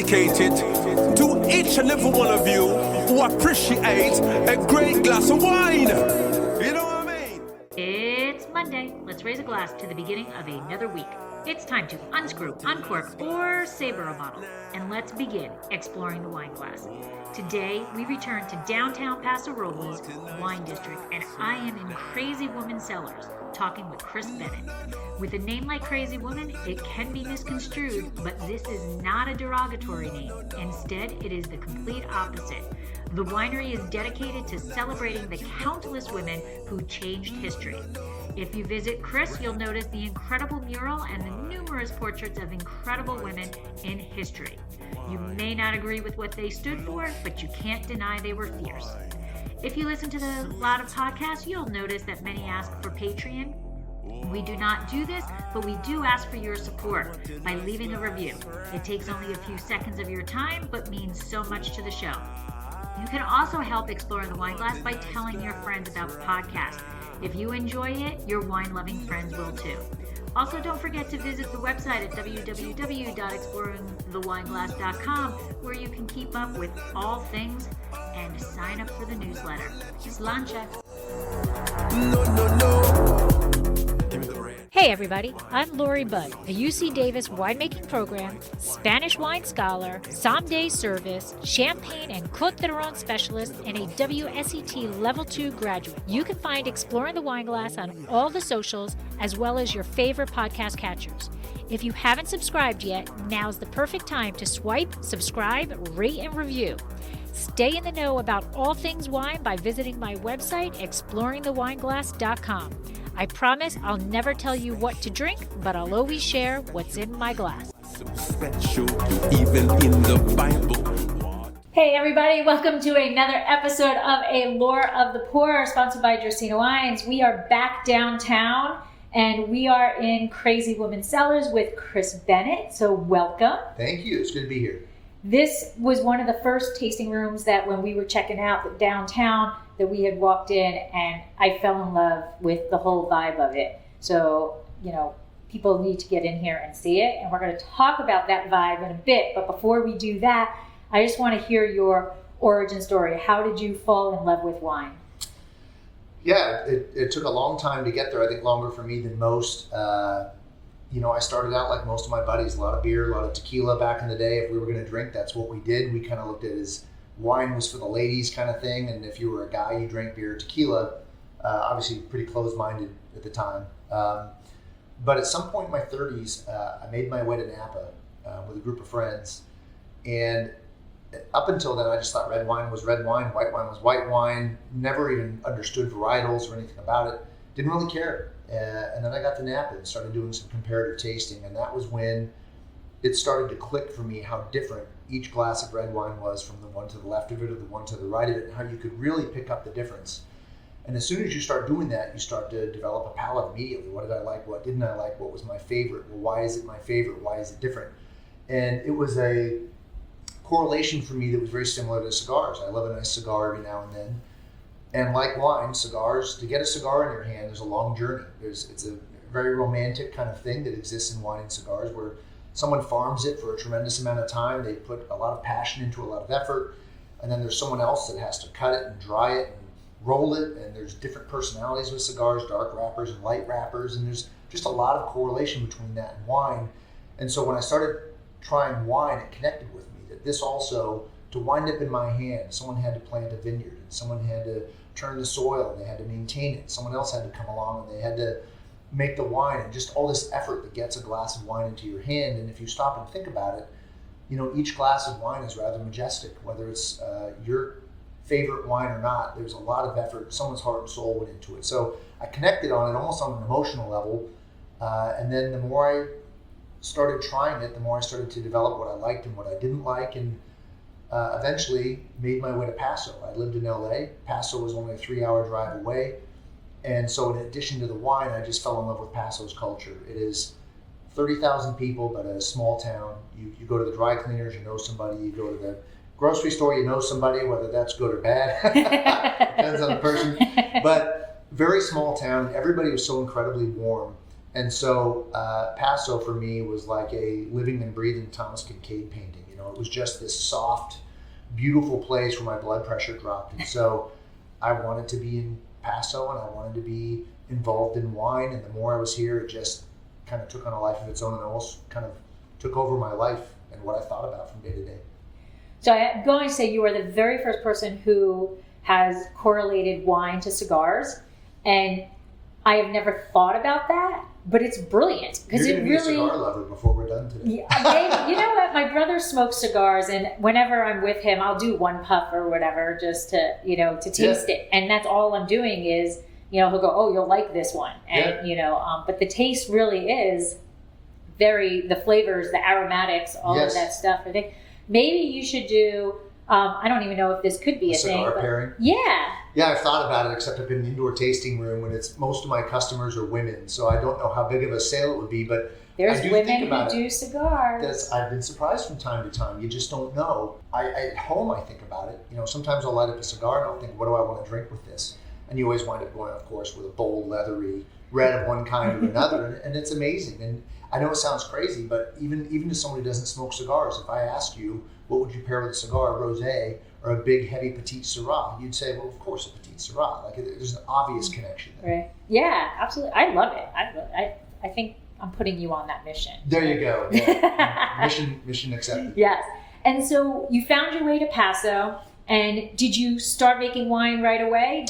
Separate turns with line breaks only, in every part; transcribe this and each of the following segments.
dedicated to each and every one of you who appreciate a great glass of wine. You know what I mean?
It's Monday. Let's raise a glass to the beginning of another week. It's time to unscrew, uncork, or saber a bottle. And let's begin exploring the wine glass. Today, we return to downtown Paso Robles wine district, and I am in Crazy Woman Cellars, talking with Chris Bennett. With a name like Crazy Woman, it can be misconstrued, but this is not a derogatory name. Instead, it is the complete opposite. The winery is dedicated to celebrating the countless women who changed history. If you visit Chris, you'll notice the incredible mural and the numerous portraits of incredible women in history. You may not agree with what they stood for, but you can't deny they were fierce. If you listen to a lot of podcasts, you'll notice that many ask for Patreon. We do not do this, but we do ask for your support by leaving a review. It takes only a few seconds of your time, but means so much to the show. You can also help explore the wine glass by telling your friends about the podcast. If you enjoy it, your wine-loving friends will too. Also, don't forget to visit the website at www.exploringthewineglass.com, where you can keep up with all things and sign up for the newsletter. Slancha. Hey everybody, I'm Lori Budd, a UC Davis winemaking program, Spanish wine scholar, sommelier service, champagne and Côte d'Aron specialist, and a WSET Level 2 graduate. You can find Exploring the Wine Glass on all the socials, as well as your favorite podcast catchers. If you haven't subscribed yet, now's the perfect time to swipe, subscribe, rate, and review. Stay in the know about all things wine by visiting my website, exploringthewineglass.com. I promise I'll never tell you what to drink, but I'll always share what's in my glass.
Special, even in the Bible.
Hey everybody, welcome to another episode of A Lore of the Poor, sponsored by Dracena Wines. We are back downtown, and we are in Crazy Woman Cellars with Chris Bennett, so welcome.
Thank you, it's good to be here.
This was one of the first tasting rooms that when we were checking out the downtown, that we had walked in, and I fell in love with the whole vibe of it. So, people need to get in here and see it, and we're going to talk about that vibe in a bit. But before we do that, I just want to hear your origin story. How did you fall in love with wine?
Yeah, it took a long time to get there. I think longer for me than most. I started out like most of my buddies, a lot of beer, a lot of tequila back in the day. If we were going to drink, that's what we did. We kind of looked at it as wine was for the ladies kind of thing, and if you were a guy, you drank beer or tequila. Obviously pretty closed-minded at the time. But at some point in my 30s, I made my way to Napa with a group of friends, and up until then, I just thought red wine was red wine, white wine was white wine, never even understood varietals or anything about it, didn't really care. And then I got to Napa and started doing some comparative tasting, and that was when it started to click for me how different each glass of red wine was from the one to the left of it or the one to the right of it, and how you could really pick up the difference. And as soon as you start doing that, you start to develop a palate immediately. What did I like? What didn't I like? What was my favorite? Well, why is it my favorite? Why is it different? And it was a correlation for me that was very similar to cigars. I love a nice cigar every now and then. And like wine, cigars, to get a cigar in your hand, there's a long journey. It's a very romantic kind of thing that exists in wine and cigars, where someone farms it for a tremendous amount of time. They put a lot of passion into a lot of effort. And then there's someone else that has to cut it and dry it and roll it. And there's different personalities with cigars, dark wrappers and light wrappers. And there's just a lot of correlation between that and wine. And so when I started trying wine, it connected with me that this also, to wind up in my hand, someone had to plant a vineyard, and someone had to turn the soil, and they had to maintain it. Someone else had to come along, and they had to make the wine, and just all this effort that gets a glass of wine into your hand. And if you stop and think about it, each glass of wine is rather majestic. Whether it's your favorite wine or not, there's a lot of effort. Someone's heart and soul went into it. So I connected on it almost on an emotional level. And then the more I started trying it, the more I started to develop what I liked and what I didn't like, and eventually made my way to Paso. I lived in LA. Paso was only a 3-hour drive away. And so in addition to the wine, I just fell in love with Paso's culture. It is 30,000 people, but a small town. You go to the dry cleaners, you know somebody. You go to the grocery store, you know somebody, whether that's good or bad. Depends on the person. But very small town. Everybody was so incredibly warm. And so Paso for me was like a living and breathing Thomas Kincaid painting. You know, it was just this soft, beautiful place where my blood pressure dropped. And so I wanted to be in Paso and I wanted to be involved in wine. And the more I was here, it just kind of took on a life of its own and almost kind of took over my life and what I thought about from day to day.
So I'm going to say you are the very first person who has correlated wine to cigars. And I have never thought about that. But it's brilliant because it really.
You're going to be a cigar lover before we're done today.
Yeah, you know what? My brother smokes cigars, and whenever I'm with him, I'll do one puff or whatever just to to taste it. And that's all I'm doing is he'll go, "Oh, you'll like this one," and but the taste really is the flavors, the aromatics, all of that stuff. I think maybe you should do. I don't even know if this could be a thing.
Cigar pairing?
Yeah.
Yeah, I've thought about it, except I've been in an indoor tasting room and most of my customers are women, so I don't know how big of a sale it would be, but
there's
I do
women
think about
who do cigars.
I've been surprised from time to time. You just don't know. At home, I think about it. Sometimes I'll light up a cigar and I'll think, what do I want to drink with this? And you always wind up going, of course, with a bold, leathery red of one kind or another, and it's amazing. And I know it sounds crazy, but even to someone who doesn't smoke cigars, if I ask you, what would you pair with a cigar, a rosé, or a big, heavy Petite Syrah? You'd say, well, of course, a Petite Syrah. Like, there's an obvious connection there.
Right. Yeah, absolutely. I love it. I think I'm putting you on that mission.
There you go. Yeah. Mission accepted.
Yes. And so you found your way to Paso, and did you start making wine right away?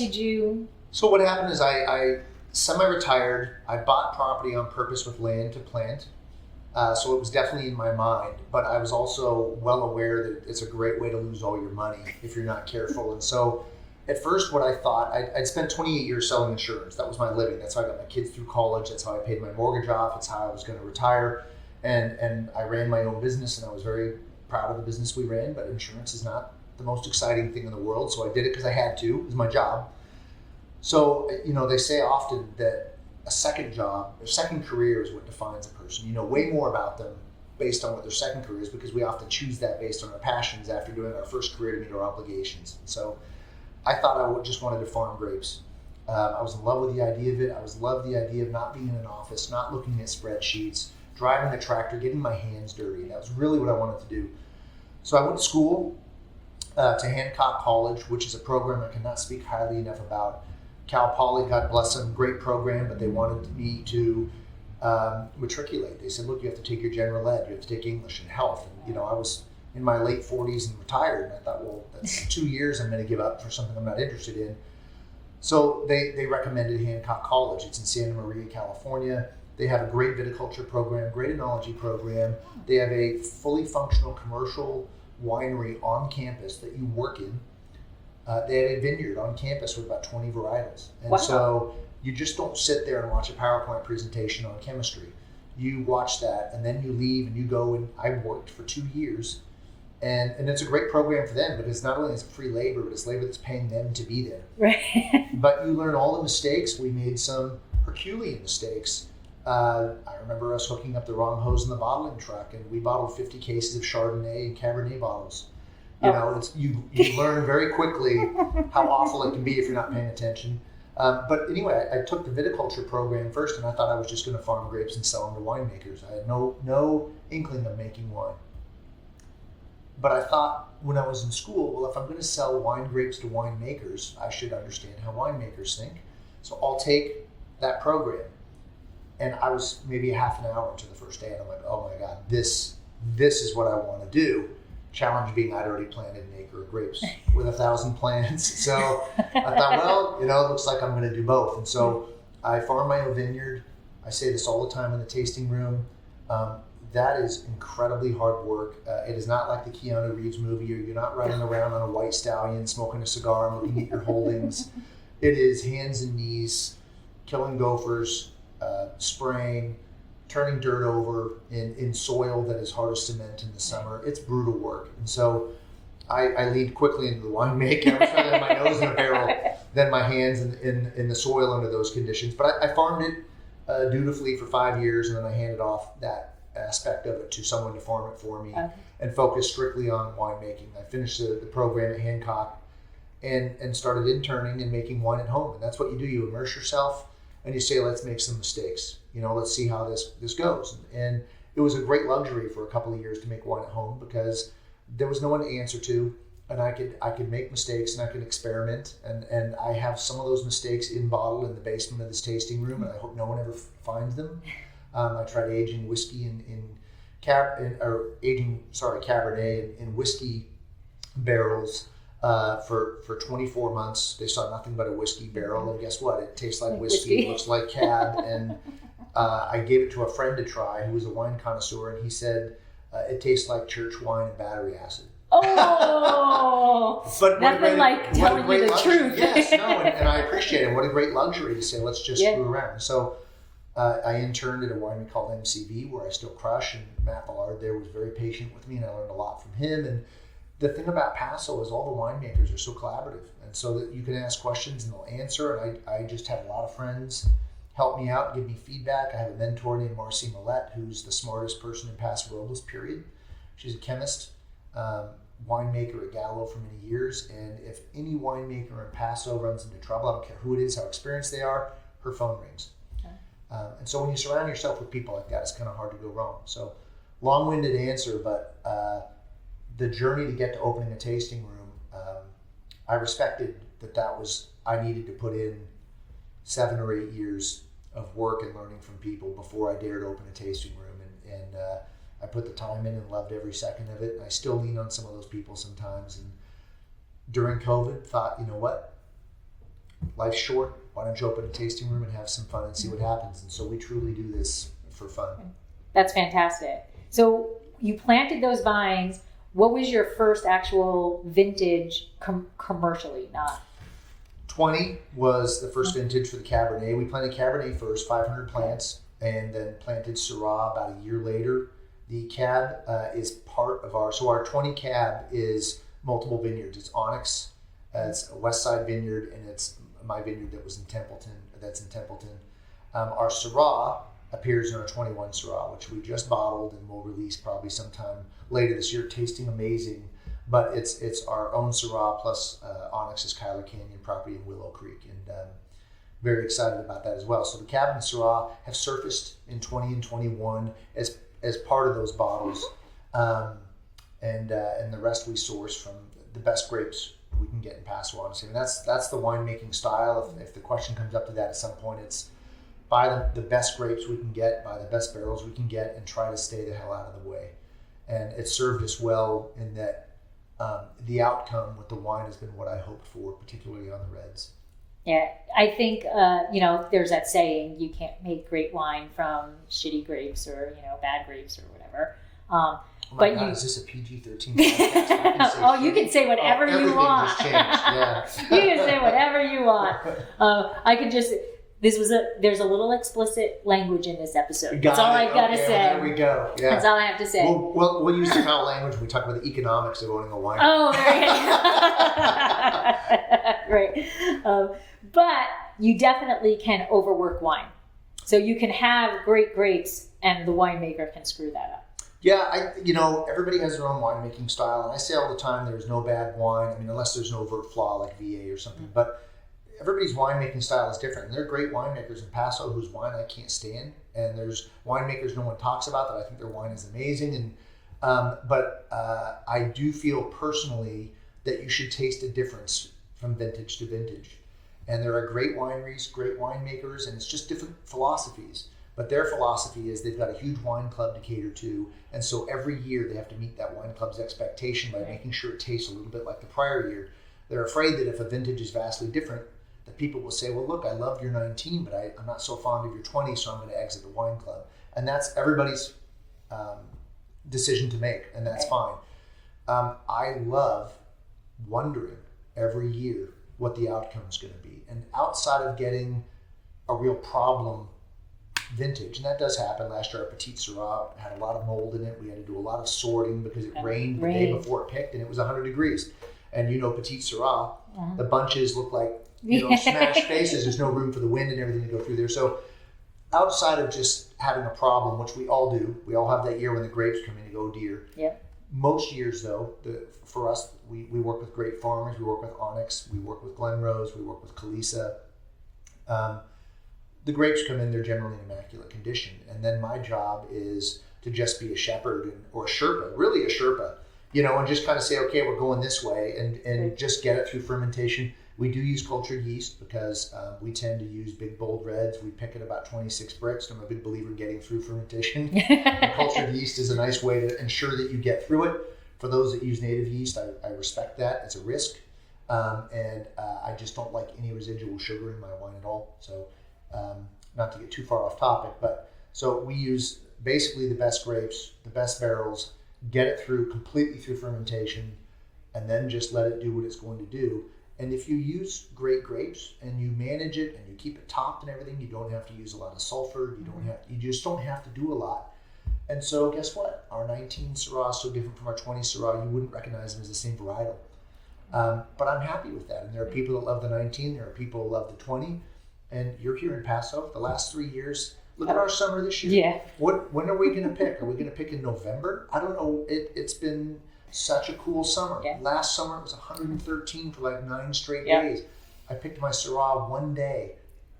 So what happened is I semi-retired. I bought property on purpose with land to plant. So it was definitely in my mind, but I was also well aware that it's a great way to lose all your money if you're not careful. And so at first what I thought, I'd spent 28 years selling insurance. That was my living. That's how I got my kids through college. That's how I paid my mortgage off. It's how I was going to retire. And I ran my own business and I was very proud of the business we ran, but insurance is not the most exciting thing in the world. So I did it because I had to. It was my job. So, they say often that a second job, their second career is what defines a person. You know way more about them based on what their second career is because we often choose that based on our passions after doing our first career to meet our obligations. So I thought I just wanted to farm grapes. I was in love with the idea of it. I was in love with the idea of not being in an office, not looking at spreadsheets, driving a tractor, getting my hands dirty. That was really what I wanted to do. So I went to school to Hancock College, which is a program I cannot speak highly enough about. Cal Poly, God bless them, great program, but they wanted me to matriculate. They said, look, you have to take your general ed, you have to take English and health. And, I was in my late 40s and retired, and I thought, well, that's 2 years I'm going to give up for something I'm not interested in. So they recommended Hancock College. It's in Santa Maria, California. They have a great viticulture program, great enology program. They have a fully functional commercial winery on campus that you work in. They had a vineyard on campus with about 20 varietals. And so you just don't sit there and watch a PowerPoint presentation on chemistry. You watch that and then you leave and you go, and I worked for 2 years. And it's a great program for them because not only is it free labor, but it's labor that's paying them to be there.
Right.
But you learn all the mistakes. We made some Herculean mistakes. I remember us hooking up the wrong hose in the bottling truck, and we bottled 50 cases of Chardonnay and Cabernet bottles. You learn very quickly how awful it can be if you're not paying attention. But anyway, I took the viticulture program first, and I thought I was just going to farm grapes and sell them to winemakers. I had no inkling of making wine. But I thought when I was in school, well, if I'm going to sell wine grapes to winemakers, I should understand how winemakers think. So I'll take that program. And I was maybe a half an hour into the first day, and I'm like, oh my God, this is what I want to do. Challenge being I'd already planted an acre of grapes with 1,000 plants. So I thought, well, it looks like I'm going to do both. And so I farm my own vineyard. I say this all the time in the tasting room. That is incredibly hard work. It is not like the Keanu Reeves movie. You're not riding around on a white stallion, smoking a cigar and looking at your holdings. It is hands and knees, killing gophers, spraying, turning dirt over in soil that is hard as cement in the summer. It's brutal work. And so I lead quickly into the winemaking. I was trying to have my nose in a barrel, then my hands in the soil under those conditions. But I farmed it dutifully for 5 years, and then I handed off that aspect of it to someone to farm it for me and focus strictly on winemaking. I finished the program at Hancock and started interning and making wine at home. And that's what you do. You immerse yourself. and you say, let's make some mistakes. Let's see how this goes. And it was a great luxury for a couple of years to make wine at home because there was no one to answer to, and I could make mistakes and I could experiment. And I have some of those mistakes in bottle in the basement of this tasting room, and I hope no one ever finds them. I tried aging whiskey Cabernet in whiskey barrels for 24 months. They saw nothing but a whiskey barrel, and guess what? It tastes like whiskey. It looks like cab. And I gave it to a friend to try who was a wine connoisseur, and he said it tastes like church wine and battery acid.
Oh,
but
nothing like telling you the truth.
Yes, no, and I appreciate it. What a great luxury to say, let's just screw around. So I interned at a winery called MCV, where I still crush, and Matt Millard there was very patient with me, and I learned a lot from him. And the thing about Paso is all the winemakers are so collaborative, and so that you can ask questions and they'll answer. And I just had a lot of friends help me out, give me feedback. I have a mentor named Marcy Millette, who's the smartest person in Paso Robles, period. She's a chemist, winemaker at Gallo for many years. And if any winemaker in Paso runs into trouble, I don't care who it is, how experienced they are, her phone rings. And so when you surround yourself with people like that, it's kind of hard to go wrong. So long-winded answer, but the journey to get to opening a tasting room, I respected that was, I needed to put in 7 or 8 years of work and learning from people before I dared open a tasting room. And I put the time in and loved every second of it. And I still lean on some of those people sometimes. And during COVID, thought, you know what? Life's short. Why don't you open a tasting room and have some fun and see what happens? And so we truly do this for fun.
That's fantastic. So you planted those vines. What was your first actual vintage commercially? Not
20 was the first vintage for the Cabernet. We planted Cabernet first, 500 plants, and then planted Syrah about a year later. The Cab is part of our 20 Cab is multiple vineyards. It's Onyx, it's a West Side vineyard, and it's my vineyard that's in Templeton. Our Syrah appears in our 21 Syrah, which we just bottled and will release probably sometime later this year, tasting amazing. But it's our own Syrah plus Onyx's Kyler Canyon property in Willow Creek, and very excited about that as well. So the Cab and Syrah have surfaced in 20 and 21 as part of those bottles, and the rest we source from the best grapes we can get in Paso, honestly. And that's the winemaking style. If the question comes up to that at some point, it's buy the best grapes we can get, buy the best barrels we can get, and try to stay the hell out of the way. And it served us well in that the outcome with the wine has been what I hoped for, particularly on the reds.
Yeah, I think, there's that saying, you can't make great wine from shitty grapes or, bad grapes or whatever.
Oh my God, is this a PG-13 podcast?
You can say whatever you want.
Just changed. Yeah.
You can say whatever you want. There's a little explicit language in this episode. That's all I gotta say.
There we go. Yeah.
That's all I have to say.
We'll use the foul language when we talk about the economics of owning a wine.
Oh, there you go. Right. But you definitely can overwork wine. So you can have great grapes and the winemaker can screw that up.
Yeah, everybody has their own winemaking style. And I say all the time, there's no bad wine. I mean, unless there's an overt flaw like VA or something. But everybody's winemaking style is different. And there are great winemakers in Paso whose wine I can't stand. And there's winemakers no one talks about that I think their wine is amazing. And but I do feel personally that you should taste a difference from vintage to vintage. And there are great wineries, great winemakers, and it's just different philosophies. But their philosophy is they've got a huge wine club to cater to. And so every year they have to meet that wine club's expectation by making sure it tastes a little bit like the prior year. They're afraid that if a vintage is vastly different, that people will say, well, look, I loved your 19, but I'm not so fond of your 20, so I'm going to exit the wine club. And that's everybody's decision to make, and that's fine. I love wondering every year what the outcome is going to be. And outside of getting a real problem vintage, and that does happen. Last year our Petite Syrah had a lot of mold in it. We had to do a lot of sorting because it rained the day before it picked, and it was 100 degrees. And Petite Syrah, the bunches look like smashed faces. There's no room for the wind and everything to go through there. So outside of just having a problem, which we all do, we all have that year when the grapes come in and go, oh dear.
Yep.
Most years though, for us, we work with great farmers. We work with Onyx. We work with Glen Rose. We work with Kalisa. the grapes come in, they're generally in immaculate condition. And then my job is to just be a shepherd or a Sherpa, really a Sherpa, and just kind of say, okay, we're going this way and just get it through fermentation. We do use cultured yeast because we tend to use big, bold reds. We pick at about 26 bricks. I'm a big believer in getting through fermentation. Cultured yeast is a nice way to ensure that you get through it. For those that use native yeast, I respect that. It's a risk. And I just don't like any residual sugar in my wine at all. So not to get too far off topic, but so we use basically the best grapes, the best barrels, get it through completely through fermentation, and then just let it do what it's going to do. And if you use great grapes and you manage it and you keep it topped and everything, you don't have to use a lot of sulfur. You just don't have to do a lot. And so guess what? Our 19 Syrah is so different from our 20 Syrah, you wouldn't recognize them as the same varietal. But I'm happy with that. And there are people that love the 19, there are people that love the 20. And you're here in Paso the last 3 years. Look at our summer this year.
Yeah.
When are we going to pick? Are we going to pick in November? I don't know. It's been such a cool summer.
Yeah.
Last summer it was 113 for like 9 straight days. I picked my Syrah one day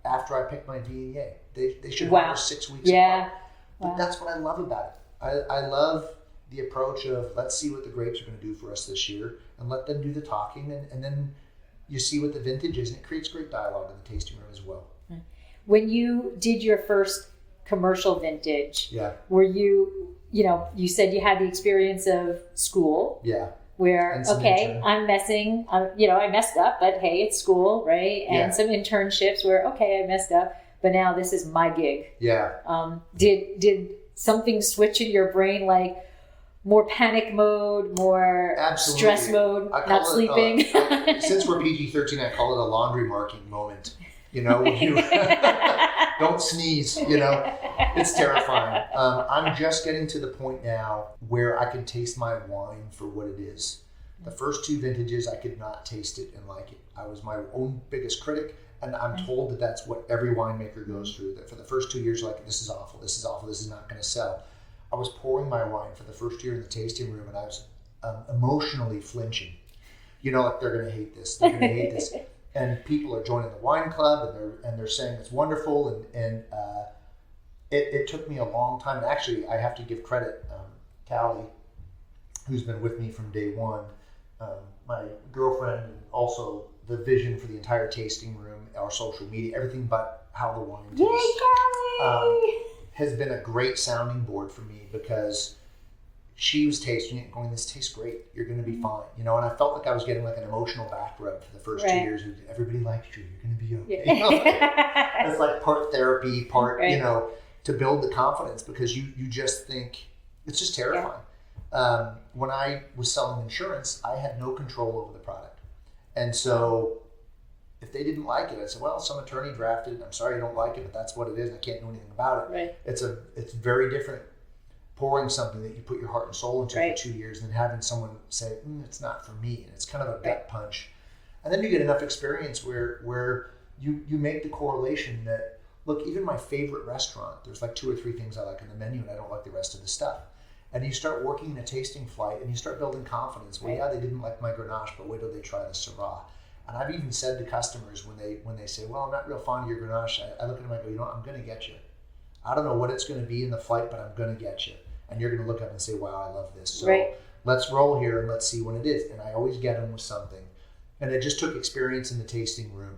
after I picked my Viognier. They should have for 6 weeks apart. But that's what I love about it. I love the approach of let's see what the grapes are going to do for us this year and let them do the talking, and then you see what the vintage is, and it creates great dialogue in the tasting room as well.
When you did your first commercial vintage, were you said you had the experience of school.
Yeah.
Where, okay, I'm messing, I messed up, but hey, it's school, right? And some internships where, okay, I messed up, but now this is my gig.
Yeah.
Did something switch in your brain, like more panic mode, more stress mode, not sleeping?
Since we're PG-13, I call it a laundry marking moment. When you don't sneeze, it's terrifying. I'm just getting to the point now where I can taste my wine for what it is. The first 2 vintages, I could not taste it and like it. I was my own biggest critic, and I'm told that that's what every winemaker goes through. That for the first 2 years, like, this is awful, this is not going to sell. I was pouring my wine for the first year in the tasting room, and I was emotionally flinching. Like, they're going to hate this, they're going to hate this. And people are joining the wine club, and they're saying it's wonderful, and it took me a long time. And actually, I have to give credit, Callie, who's been with me from day one, my girlfriend, and also the vision for the entire tasting room, our social media, everything but how the wine tastes.
Yay, Callie!
Has been a great sounding board for me, because she was tasting it and going, this tastes great, you're going to be fine. And I felt like I was getting like an emotional back rub for the first 2 years. Everybody likes you, you're going to be okay. It's like part therapy, part, to build the confidence, because you just think, it's just terrifying. When I was selling insurance, I had no control over the product. And so if they didn't like it, I said, well, some attorney drafted it, I'm sorry you don't like it, but that's what it is, I can't do anything about it.
Right.
It's very different pouring something that you put your heart and soul into for 2 years, and then having someone say, it's not for me. And it's kind of a gut punch. And then you get enough experience where you make the correlation that, look, even my favorite restaurant, there's like 2 or 3 things I like on the menu, and I don't like the rest of the stuff. And you start working in a tasting flight, and you start building confidence. Well, yeah, they didn't like my Grenache, but wait till they try the Syrah. And I've even said to customers when they say, well, I'm not real fond of your Grenache, I look at them and I go, I'm going to get you. I don't know what it's going to be in the flight, but I'm going to get you. And you're going to look up and say, wow, I love this. So let's roll here and let's see what it is. And I always get them with something. And it just took experience in the tasting room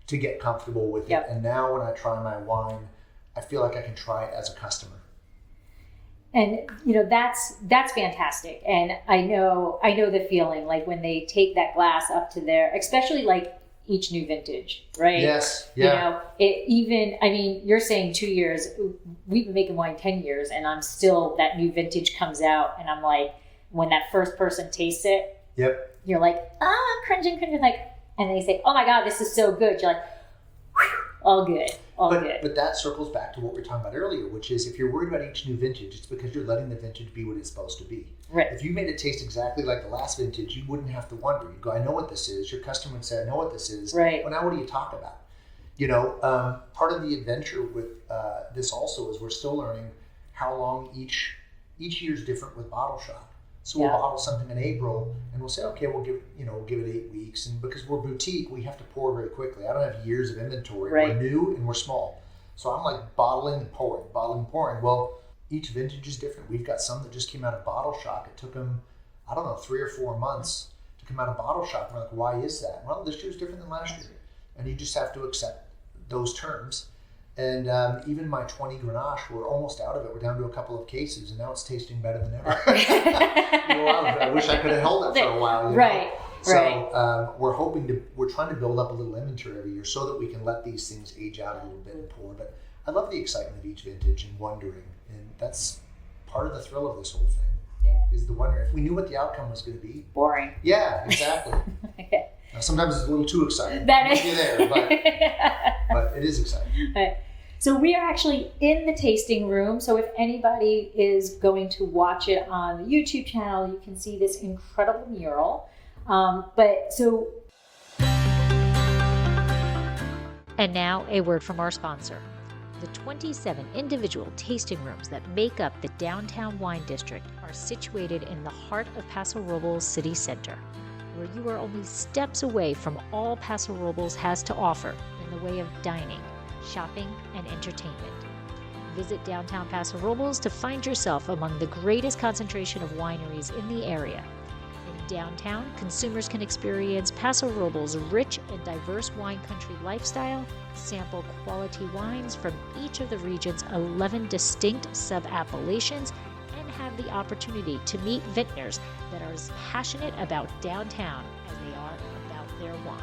to get comfortable with it. And now when I try my wine, I feel like I can try it as a customer.
And that's fantastic. And I know the feeling, like when they take that glass up to their, especially like each new vintage, right?
Yes. Yeah.
You're saying 2 years, we've been making wine 10 years, and I'm still, that new vintage comes out, and I'm like, when that first person tastes it, you're like, cringing, like, and they say, oh my God, this is so good. You're like, whew, all good. But
that circles back to what we were talking about earlier, which is if you're worried about each new vintage, it's because you're letting the vintage be what it's supposed to be.
Right.
If you made it taste exactly like the last vintage, you wouldn't have to wonder. You'd go, I know what this is. Your customer would say, I know what this is.
Right.
Well, now what do you talk about? Part of the adventure with this also is we're still learning how long each year is different with bottle shop. So we'll bottle something in April, and we'll say, okay, we'll give it 8 weeks. And because we're boutique, we have to pour very quickly. I don't have years of inventory. Right. We're new and we're small. So I'm like bottling and pouring. Well, each vintage is different. We've got some that just came out of bottle shock. It took them, I don't know, 3 or 4 months to come out of bottle shock. We're like, why is that? Well, this year's different than last year. And you just have to accept those terms. And even my 20 Grenache, we're almost out of it. We're down to a couple of cases, and now it's tasting better than ever. I wish I could have held it for a while.
Right.
So we're trying to build up a little inventory every year so that we can let these things age out a little bit and pour. But I love the excitement of each vintage and wondering, and that's part of the thrill of this whole thing.
Yeah.
Is the wonder. If we knew what the outcome was going to be.
Boring.
Yeah, exactly. Now, sometimes it's a little too exciting.
That is.
You're there, but it is exciting.
Right. So we are actually in the tasting room. So if anybody is going to watch it on the YouTube channel, you can see this incredible mural. And now a word from our sponsor. The 27 individual tasting rooms that make up the downtown wine district are situated in the heart of Paso Robles City Center, where you are only steps away from all Paso Robles has to offer in the way of dining, shopping, and entertainment. Visit downtown Paso Robles to find yourself among the greatest concentration of wineries in the area. In downtown, consumers can experience Paso Robles' rich and diverse wine country lifestyle, sample quality wines from each of the region's 11 distinct sub-appellations, and have the opportunity to meet vintners that are as passionate about downtown as they are about their wine.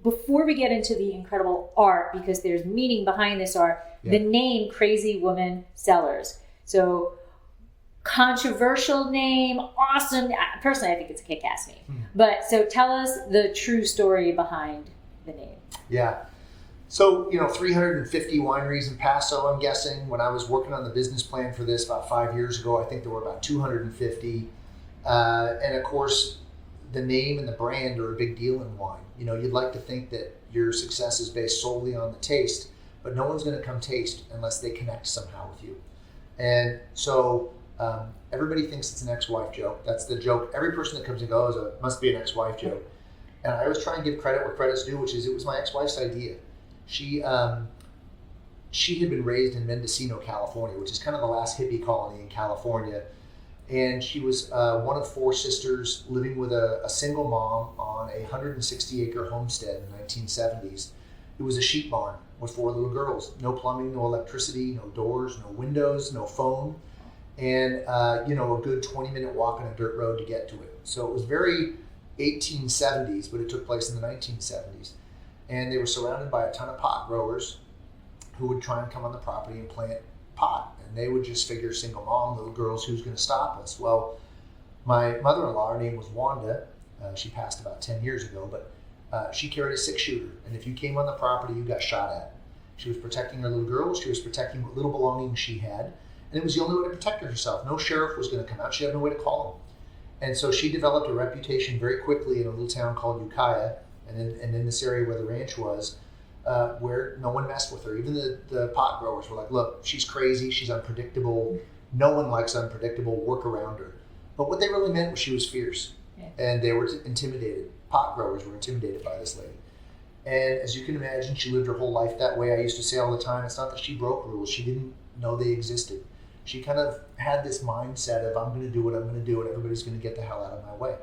Before we get into the incredible art, because there's meaning behind this art, the name Crazy Woman Cellars. So controversial name, awesome. Personally, I think it's a kick-ass name. But so tell us the true story behind the name. Yeah.
So, 350 wineries in Paso, I'm guessing. When I was working on the business plan for this about 5 years ago, I think there were about 250. And of course, the name and the brand are a big deal in wine. You'd like to think that your success is based solely on the taste, but no one's going to come taste unless they connect somehow with you. And so everybody thinks it's an ex-wife joke. That's the joke. Every person that comes and goes, it must be an ex-wife joke. And I always try and give credit where credit's due, which is it was my ex-wife's idea. She had been raised in Mendocino, California, which is kind of the last hippie colony in California. And she was one of 4 sisters living with a single mom on a 160-acre homestead in the 1970s. It was a sheep barn with 4 little girls. No plumbing, no electricity, no doors, no windows, no phone. And, a good 20-minute walk on a dirt road to get to it. So it was very 1870s, but it took place in the 1970s. And they were surrounded by a ton of pot growers who would try and come on the property and plant pot. And they would just figure, single mom, little girls, who's going to stop us? Well, my mother-in-law, her name was Wanda. She passed about 10 years ago, but she carried a 6-shooter. And if you came on the property, you got shot at. She was protecting her little girls. She was protecting what little belongings she had. And it was the only way to protect herself. No sheriff was going to come out. She had no way to call him. And so she developed a reputation very quickly in a little town called Ukiah, and in this area where the ranch was, where no one messed with her. Even the pot growers were like, look, she's crazy, she's unpredictable. No one likes unpredictable, work around her. But what they really meant was she was fierce. Yeah. And they were intimidated. Pot growers were intimidated by this lady. And as you can imagine, she lived her whole life that way. I used to say all the time, it's not that she broke rules, she didn't know they existed. She kind of had this mindset of, I'm going to do what I'm going to do and everybody's going to get the hell out of my way.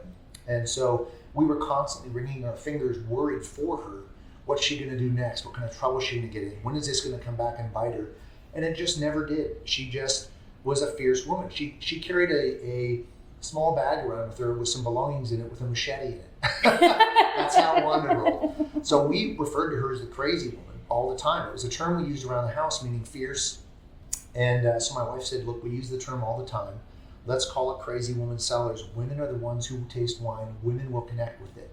And so we were constantly wringing our fingers, worried for her. What's she going to do next? What kind of trouble is she going to get in? When is this going to come back and bite her? And it just never did. She just was a fierce woman. She carried a small bag around with her with some belongings in it with a machete in it. That's how Wanda rolled. So we referred to her as the crazy woman all the time. It was a term we used around the house, meaning fierce. And so my wife said, look, we use the term all the time. Let's call it Crazy Woman Cellars. Women are the ones who taste wine. Women will connect with it.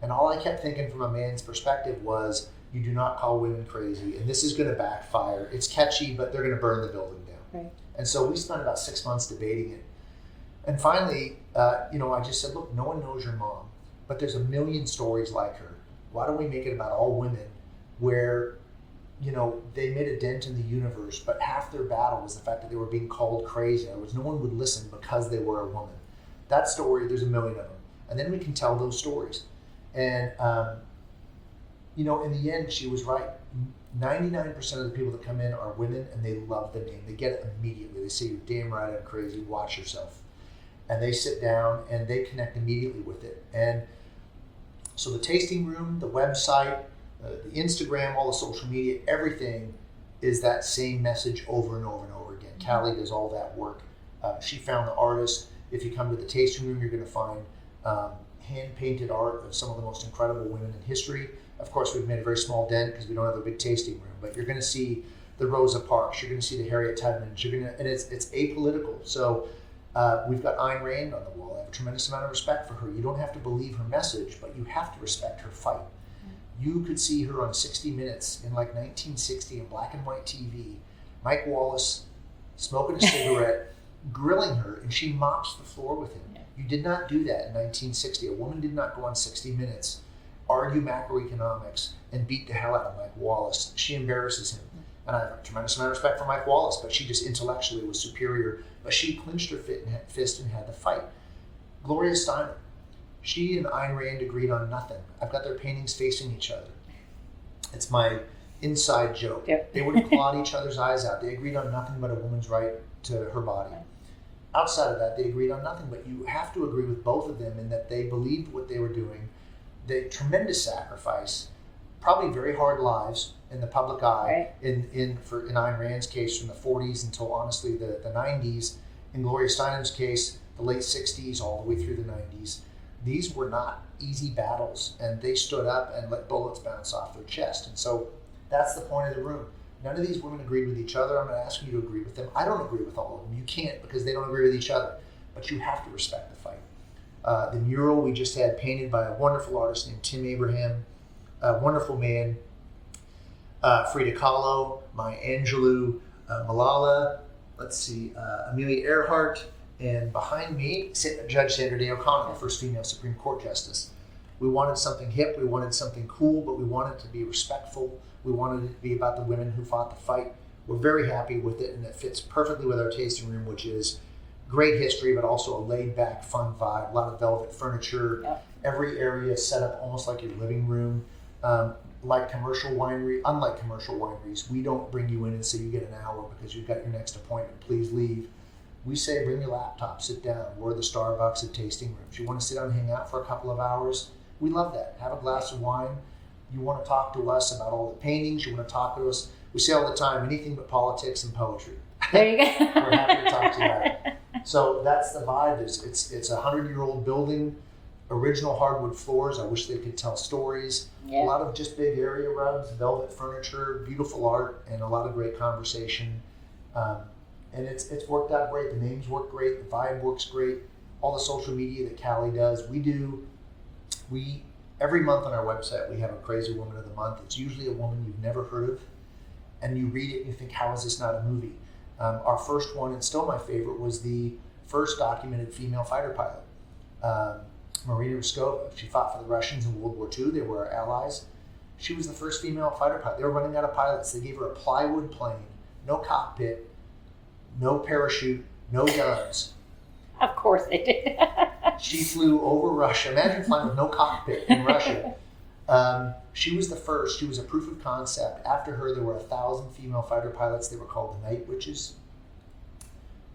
And all I kept thinking from a man's perspective was, you do not call women crazy. And this is going to backfire. It's catchy, but they're going to burn the building down. Right. And so we spent about 6 months debating it. And finally, I just said, look, no one knows your mom, but there's a million stories like her. Why don't we make it about all women where, they made a dent in the universe, but half their battle was the fact that they were being called crazy. In other words, no one would listen because they were a woman. That story, there's a million of them. And then we can tell those stories. And, in the end, she was right. 99% of the people that come in are women, and they love the name. They get it immediately. They say, "You're damn right, I'm crazy. Watch yourself." And they sit down and they connect immediately with it. And so the tasting room, the website, the Instagram, all the social media, everything is that same message over and over and over again. Callie does all that work. She found the artist. If you come to the tasting room, you're going to find hand-painted art of some of the most incredible women in history. Of course, we've made a very small dent because we don't have a big tasting room, but you're going to see the Rosa Parks, you're going to see the Harriet Tubmans, and it's apolitical. So we've got Ayn Rand on the wall. I have a tremendous amount of respect for her. You don't have to believe her message, but you have to respect her fight. You could see her on 60 Minutes in like 1960 in black and white TV, Mike Wallace smoking a cigarette, grilling her, and she mops the floor with him. You did not do that in 1960. A woman did not go on 60 Minutes, argue macroeconomics, and beat the hell out of Mike Wallace. She embarrasses him. And I have a tremendous amount of respect for Mike Wallace, but she just intellectually was superior. But she clinched her fist and had the fight. Gloria Steinem, she and Ayn Rand agreed on nothing. I've got their paintings facing each other. It's my inside joke. Yep. They would have clawed each other's eyes out. They agreed on nothing but a woman's right to her body. Outside of that, they agreed on nothing, but you have to agree with both of them in that they believed what they were doing. The tremendous sacrifice, probably very hard lives in the public eye. Right. In Ayn Rand's case, from the 40s until honestly the 90s. In Gloria Steinem's case, the late 60s all the way through the 90s. These were not easy battles, and they stood up and let bullets bounce off their chest. And so that's the point of the room. None of these women agreed with each other. I'm not asking you to agree with them. I don't agree with all of them. You can't, because they don't agree with each other. But you have to respect the fight. The mural we just had painted by a wonderful artist named Tim Abraham, a wonderful man, Frida Kahlo, Maya Angelou, Malala, Amelia Earhart, and behind me, Judge Sandra Day O'Connor, the first female Supreme Court Justice. We wanted something hip, we wanted something cool, but we wanted it to be respectful. We wanted it to be about the women who fought the fight. We're very happy with it, and it fits perfectly with our tasting room, which is great history, but also a laid-back, fun vibe. A lot of velvet furniture. Yep. Every area is set up almost like your living room. Unlike commercial wineries, we don't bring you in and say you get an hour because you've got your next appointment. Please leave. We say bring your laptop, sit down. We're the Starbucks of tasting rooms. You want to sit down and hang out for a couple of hours? We love that. Have a glass of wine. You want to talk to us about all the paintings. You want to talk to us. We say all the time, anything but politics and poetry.
There you go.
We're happy to talk to you about it. So that's the vibe. It's a 100-year-old building, original hardwood floors. I wish they could tell stories. Yeah. A lot of just big area rugs, velvet furniture, beautiful art, and a lot of great conversation. And it's worked out great. The names work great. The vibe works great. All the social media that Callie does, we every month on our website, we have a Crazy Woman of the Month. It's usually a woman you've never heard of, and you read it and you think, how is this not a movie? Our first one, and still my favorite, was the first documented female fighter pilot, Marina Ruskova. She fought for the Russians in World War II. They were our allies. She was the first female fighter pilot. They were running out of pilots. They gave her a plywood plane, no cockpit, no parachute, no guns.
Of course they did.
She flew over Russia. Imagine flying with no cockpit in Russia. She was the first. She was a proof of concept. After her, there were 1,000 female fighter pilots. They were called the Night Witches.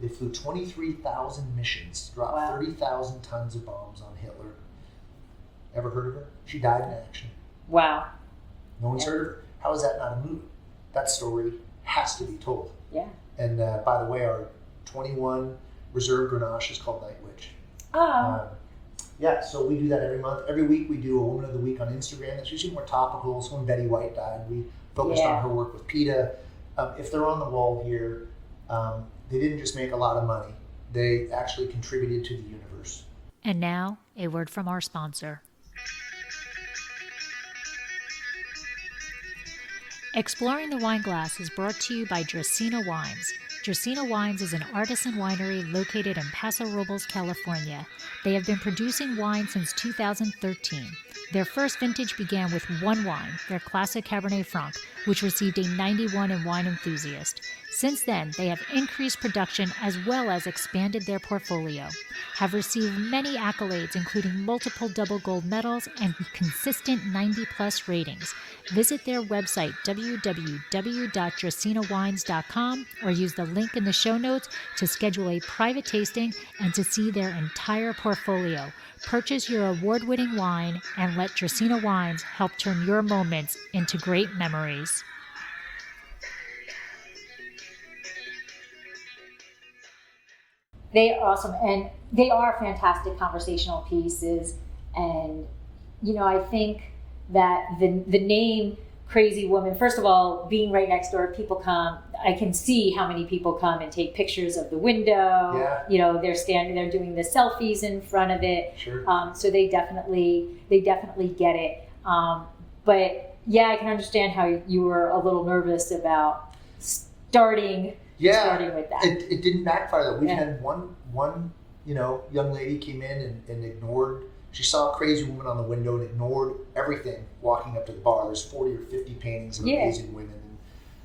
They flew 23,000 missions, dropped 30,000 tons of bombs on Hitler. Ever heard of her? She died in action.
Wow.
No one's heard of her. How is that not a movie? That story has to be told.
Yeah.
And by the way, our 21 Reserve Grenache is called Night Witch.
Oh.
Yeah, so we do that every month. Every week we do a Woman of the Week on Instagram. That's usually more topical. So when Betty White died, we focused on her work with PETA. If they're on the wall here, they didn't just make a lot of money. They actually contributed to the universe.
And now, a word from our sponsor. Exploring the Wine Glass is brought to you by Dracaena Wines. Dracaena Wines is an artisan winery located in Paso, Robles, California. They have been producing wine since 2013. Their first vintage began with one wine, their classic Cabernet Franc, which received a 91 in Wine Enthusiast. Since then, they have increased production as well as expanded their portfolio, have received many accolades including multiple double gold medals and consistent 90-plus ratings. Visit their website www.dracaenawines.com or use the link in the show notes to schedule a private tasting and to see their entire portfolio. Purchase your award-winning wine and let Dracaena Wines help turn your moments into great memories. They are awesome, and they are fantastic conversational pieces. And, I think that the name Crazy Woman, first of all, being right next door, people come, I can see how many people come and take pictures of the window.
Yeah.
They're standing there doing the selfies in front of it.
Sure.
So they definitely get it. But yeah, I can understand how you were a little nervous about starting with that.
It didn't backfire though. We've had one young lady came in and ignored. She saw a Crazy Woman on the window and ignored everything walking up to the bar. There's 40 or 50 paintings of amazing women. And,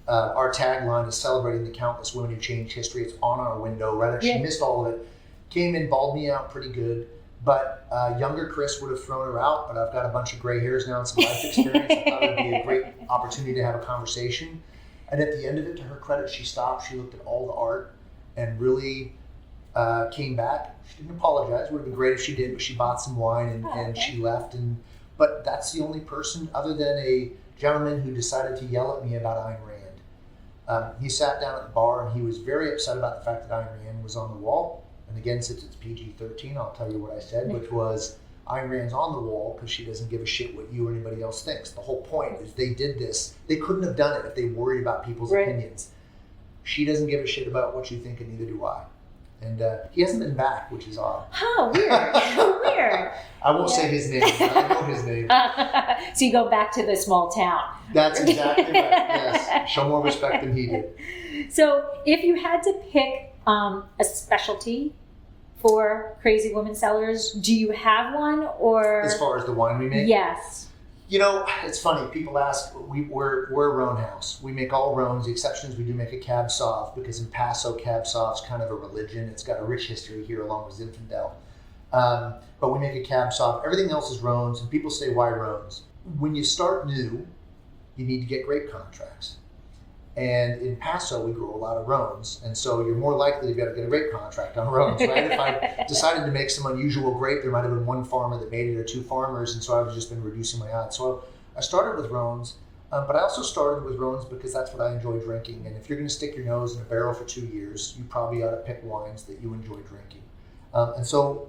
our tagline is celebrating the countless women who changed history. It's on our window. Rather, she missed all of it. Came in, bawled me out pretty good. But younger Chris would have thrown her out. But I've got a bunch of gray hairs now and some life experience. I thought it would be a great opportunity to have a conversation. And at the end of it, to her credit, she stopped. She looked at all the art and really came back. She didn't apologize. It would have been great if she did, but she bought some wine and she left. But that's the only person, other than a gentleman who decided to yell at me about Ayn Rand. He sat down at the bar and he was very upset about the fact that Ayn Rand was on the wall. And again, since it's PG-13, I'll tell you what I said, which was Ayn Rand's on the wall because she doesn't give a shit what you or anybody else thinks. The whole point is they did this. They couldn't have done it if they worried about people's opinions. She doesn't give a shit about what you think, and neither do I. And he hasn't been back, which is odd.
Oh, weird. Weird.
I won't say his name. I know his name.
So you go back to the small town.
That's exactly right. Yes. Show more respect than he did.
So if you had to pick a specialty for Crazy Woman Cellars, do you have one? Or
as far as the wine we make?
Yes.
It's funny. People ask, we're a Rhone house. We make all Rhones. The exception is we do make a Cab Sauv because in Paso, Cab Sauv's kind of a religion. It's got a rich history here along with Zinfandel. But we make a Cab Sauv. Everything else is Rhones, and people say, why Rhones? When you start new, you need to get grape contracts. And in Paso, we grow a lot of Rhones, and so you're more likely to be able to get a grape contract on Rhones, right? If I decided to make some unusual grape, there might have been one farmer that made it or two farmers, and so I've just been reducing my odds. So I started with Rhones, but I also started with Rhones because that's what I enjoy drinking. And if you're going to stick your nose in a barrel for 2 years, you probably ought to pick wines that you enjoy drinking. And so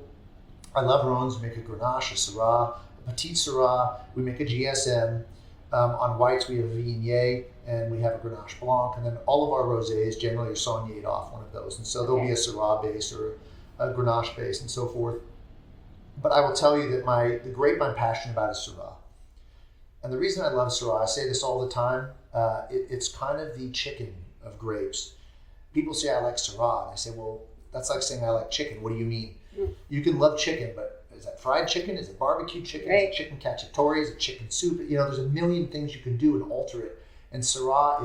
I love Rhones. We make a Grenache, a Syrah, a Petit Syrah. We make a GSM. On whites, we have a Viognier, and we have a Grenache Blanc, and then all of our rosés generally are saugnéed off one of those. And so there'll be a Syrah base or a Grenache base and so forth. But I will tell you that the grape I'm passionate about is Syrah. And the reason I love Syrah, I say this all the time, it's kind of the chicken of grapes. People say I like Syrah, and I say, well, that's like saying I like chicken. What do you mean? You can love chicken, but is that fried chicken? Is it barbecue chicken? Is it chicken cacciatore? Is it chicken soup? There's a million things you can do and alter it. And Syrah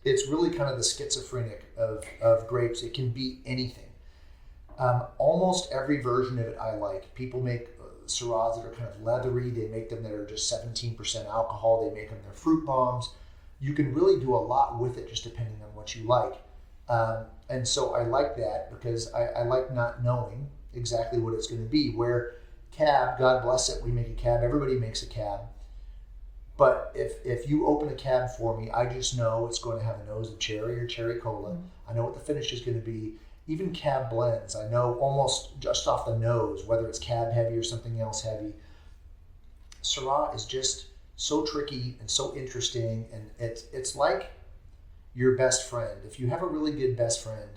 it's really kind of the schizophrenic of grapes. It can be anything. Almost every version of it I like. People make Syrahs that are kind of leathery. They make them that are just 17% alcohol. They make them their fruit bombs. You can really do a lot with it just depending on what you like. And so I like that because I like not knowing exactly what it's going to be. Where Cab, God bless it, we make a Cab. Everybody makes a Cab. But if you open a Cab for me, I just know it's going to have a nose of cherry or cherry cola. I know what the finish is going to be. Even Cab blends, I know almost just off the nose, whether it's Cab heavy or something else heavy. Syrah is just so tricky and so interesting, and it's like your best friend. If you have a really good best friend,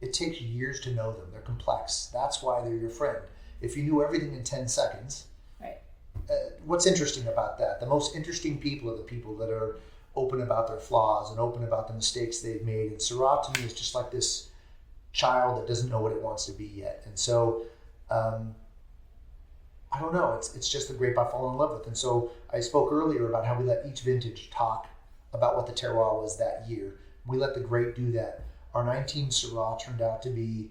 it takes years to know them. They're complex. That's why they're your friend. If you knew everything in 10 seconds, what's interesting about that? The most interesting people are the people that are open about their flaws and open about the mistakes they've made. And Syrah to me is just like this child that doesn't know what it wants to be yet. And so, I don't know, it's just the grape I fall in love with. And so I spoke earlier about how we let each vintage talk about what the terroir was that year. We let the grape do that. Our 19 Syrah turned out to be,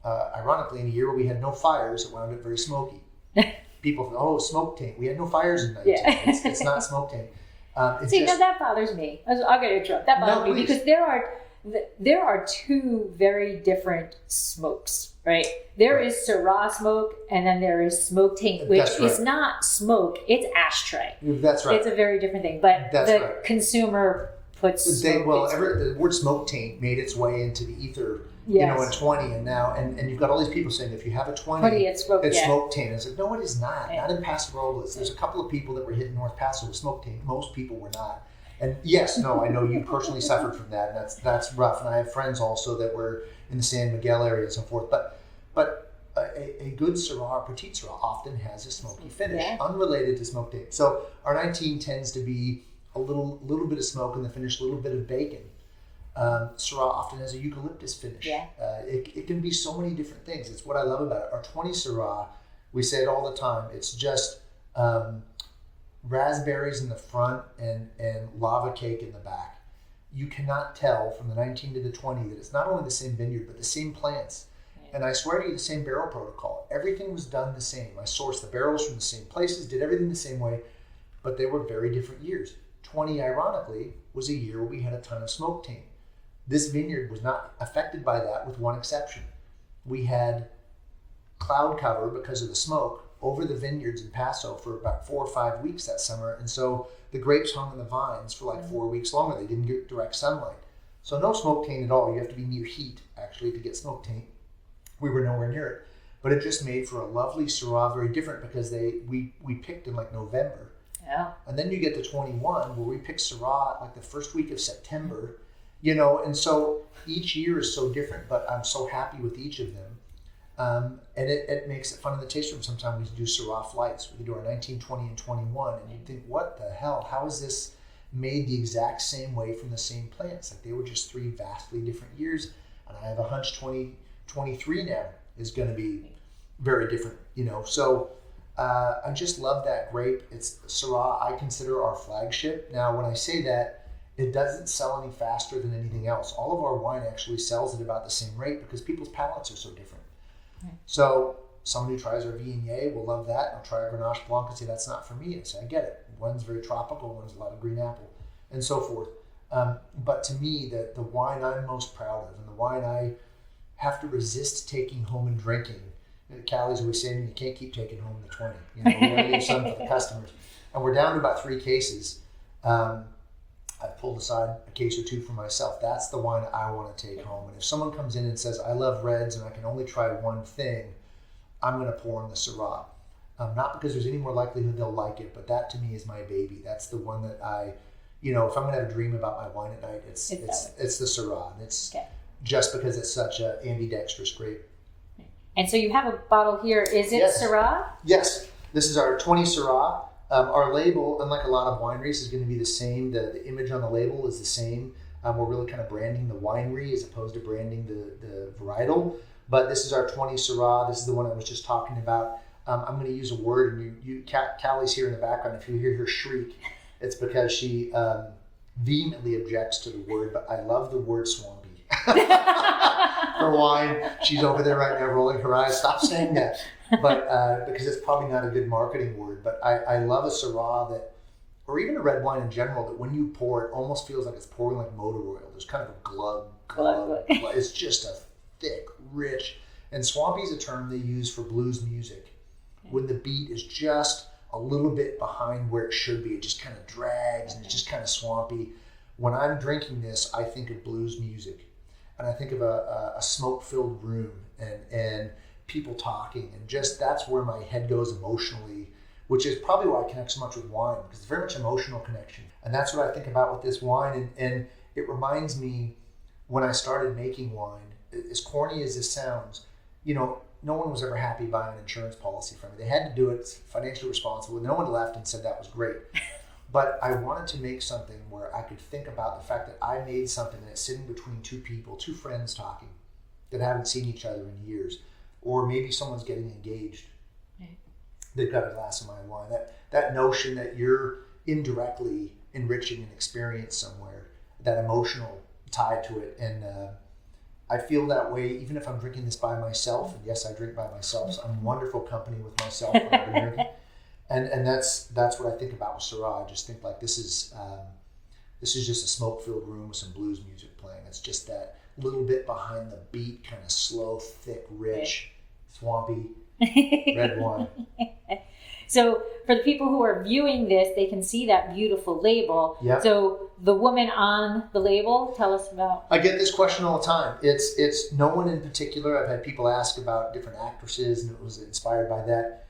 ironically, in a year where we had no fires, it wound up very smoky. People think, oh, smoke taint. We had no fires in 19.
Yeah.
It's not smoke taint.
Now that bothers me. I'm going to interrupt. That bothers me because there are two very different smokes, right? There is Syrah smoke, and then there is smoke taint, which is not smoke; it's ashtray.
That's right.
It's a very different thing. But the consumer puts smoke.
The word smoke taint made its way into the ether. In 20, and now, and you've got all these people saying if you have a 20 it's smoke taint. It's like, no, it is not. Not in Paso Robles. There's a couple of people that were hitting North Paso with smoke taint. Most people were not. And yes, no, I know you personally suffered from that, and that's rough. And I have friends also that were in the San Miguel area and so forth. But a good Syrah, Petite Syrah, often has a smoky finish, unrelated to smoke taint. So our 19 tends to be a little bit of smoke in the finish, a little bit of bacon. Syrah often has a eucalyptus finish. Yeah. It can be so many different things. It's what I love about it. Our 20 Syrah, we say it all the time, it's just raspberries in the front and lava cake in the back. You cannot tell from the 19 to the 20 that it's not only the same vineyard, but the same plants. Yeah. And I swear to you, the same barrel protocol. Everything was done the same. I sourced the barrels from the same places, did everything the same way, but they were very different years. 20, ironically, was a year where we had a ton of smoke taint. This vineyard was not affected by that with one exception. We had cloud cover because of the smoke over the vineyards in Paso for about 4 or 5 weeks that summer. And so the grapes hung on the vines for like 4 weeks longer. They didn't get direct sunlight. So no smoke taint at all. You have to be near heat actually to get smoke taint. We were nowhere near it. But it just made for a lovely Syrah, very different because we picked in like November. Yeah. And then you get to 21 where we picked Syrah like the first week of September. And so each year is so different, but I'm so happy with each of them. And it makes it fun in the taste room. Sometimes we do Syrah flights. We can do our 19, 20, and 21. And you think, what the hell? How is this made the exact same way from the same plants? Like they were just 3 vastly different years. And I have a hunch 2023 now is going to be very different, So I just love that grape. It's Syrah, I consider our flagship. Now, when I say that, it doesn't sell any faster than anything else. All of our wine actually sells at about the same rate because people's palates are so different. Right. So somebody who tries our Viognier will love that. I'll try our Grenache Blanc and say, that's not for me. And say, I get it. One's very tropical, one's a lot of green apple, and so forth. But to me, the wine I'm most proud of and the wine I have to resist taking home and drinking, Callie's always saying, you can't keep taking home the 20. We gotta leave some for the customers. And we're down to about 3 cases. I've pulled aside a case or 2 for myself. That's the wine I want to take home. And if someone comes in and says, I love reds and I can only try one thing, I'm going to pour in the Syrah. Not because there's any more likelihood they'll like it, but that to me is my baby. That's the one that I, if I'm going to have a dream about my wine at night, it's the Syrah. And it's just because it's such an ambidextrous grape.
And so you have a bottle here. Is it Syrah?
Yes. This is our 20 Syrah. Our label, unlike a lot of wineries, is going to be the same. The image on the label is the same. We're really kind of branding the winery as opposed to branding the varietal. But this is our 20 Syrah. This is the one I was just talking about. I'm going to use a word, and Callie's here in the background. If you hear her shriek, it's because she vehemently objects to the word, but I love the word swampy. For wine, she's over there right now rolling her eyes. Stop saying that. But because it's probably not a good marketing word, but I love a Syrah that, or even a red wine in general, that when you pour it almost feels like it's pouring like motor oil. There's kind of a glug. It's just a thick, rich, and swampy is a term they use for blues music. When the beat is just a little bit behind where it should be, it just kind of drags and it's just kind of swampy. When I'm drinking this, I think of blues music, and I think of a smoke-filled room and people talking, and just that's where my head goes emotionally, which is probably why I connect so much with wine, because it's very much emotional connection. And that's what I think about with this wine, and it reminds me when I started making wine, as corny as this sounds, no one was ever happy buying an insurance policy from me. They had to do it financially responsible. No one left and said that was great. But I wanted to make something where I could think about the fact that I made something that's sitting between two people, two friends talking that haven't seen each other in years, or maybe someone's getting engaged. Right. They've got a glass of my wine. That notion that you're indirectly enriching an experience somewhere, that emotional tie to it. And I feel that way even if I'm drinking this by myself. And yes, I drink by myself, so I'm in wonderful company with myself when I'm drinking. And that's what I think about with Syrah. I just think like this is just a smoke-filled room with some blues music playing. It's just that little bit behind the beat, kind of slow, thick, rich, swampy red wine.
So for the people who are viewing this, they can see that beautiful label.
Yep.
So the woman on the label, tell us about.
I get this question all the time. It's no one in particular. I've had people ask about different actresses, and it was inspired by that.